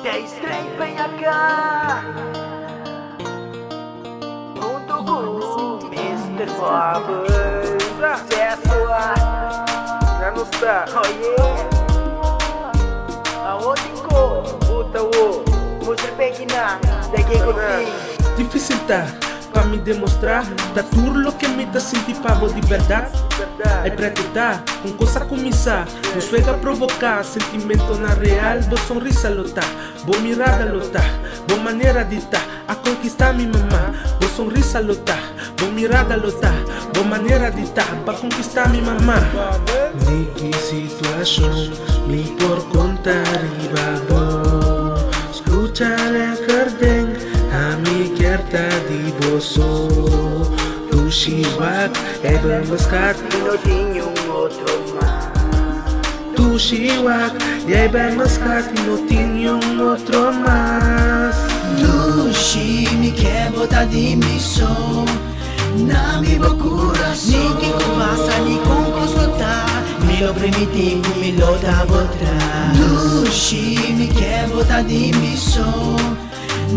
Day straight banyak ka untukku Mr. Bubble Sesua Nanusta Oh yeah Aodiko Utawo Musipegina Daqui Guti Difícil tá pra me demonstrar da tudo lo que me tá sentir pavo de verdade. É pra te dar, com coisa começar. Não suega provocar sentimento na real. Boa sonrisa lotar, boa mirada lotar, boa maneira de tá a conquistar minha mamá. Boa sonrisa lotar, boa mirada lotar, boa maneira de tá pra conquistar minha mamá. Ni que situação me por contar e babo. Escuchar el jardín a mi carta de boso. Tu shiwak, é bem mascat. Não tinha outro mais Tu shiwak, é bem mascat. Não tinha outro mais. Tu shi me quer botar de missão. Na mi procura, ninguém passa ni com consultar. Me lo primitivo, me lo dá botar. Tu shi me quer botar de missão.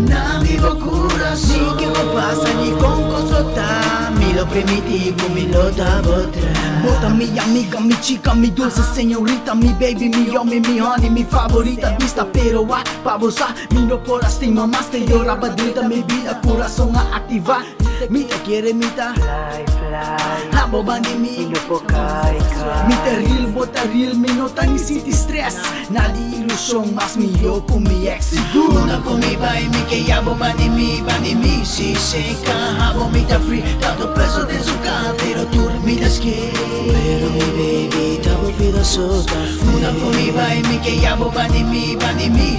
Na mi procura, ninguém passa ni com consultar. Me lo primitivo, me lo dá botar. Bota minha amiga, mi chica, mi dulce senhorita, mi baby, mi homem, mi honey, mi favorita. Vista pero pa gozar, mi no por estima más. Te llora badrita, mi vida, coração a activar. Mita quiere mita, Fly, fly abo bandi mi. Ino po kai ka Mita real, bota real, mi nota ni city stress. Nada ilusão, mas mi yo com mi ex. Segura com mi vai, mi que abo bandi mi. Si seca, abo mita free. Tanto peso de su cara, pero tú me das que. Pero mi baby, tabo vida solta. Una con mi vai, mi que abo bandi mi.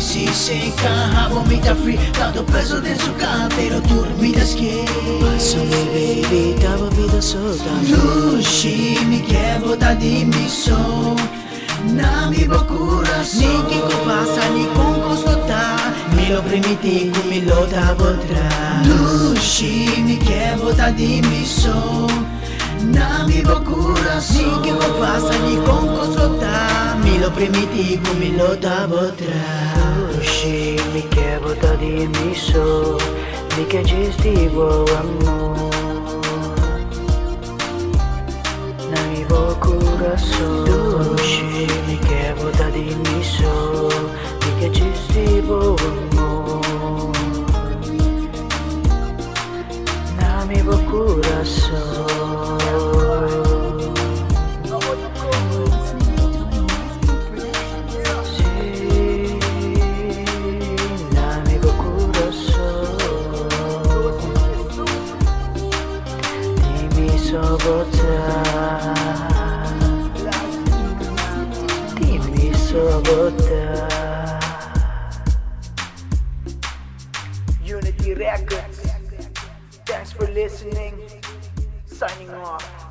Si seca, abo mita free. Tanto peso de su cara, pero tú me das que. Passa mi baby, tabo vida solta. Tu shi me quer botar de missão. Na mi procura, ninguém passa ni com consultar. Me lo primitivo, me lo dá botar. Tu shi me quer botar de missão. Na mi procura, ninguém passa ni com consultar. Me lo primitivo, me lo dá botar. She me quer botar de missão Me quer dizer o amor Na mi coração She me quer botar de missão Me quer dizer o amor Na mi coração Dimmi sabotar Unity Records Thanks for listening Signing off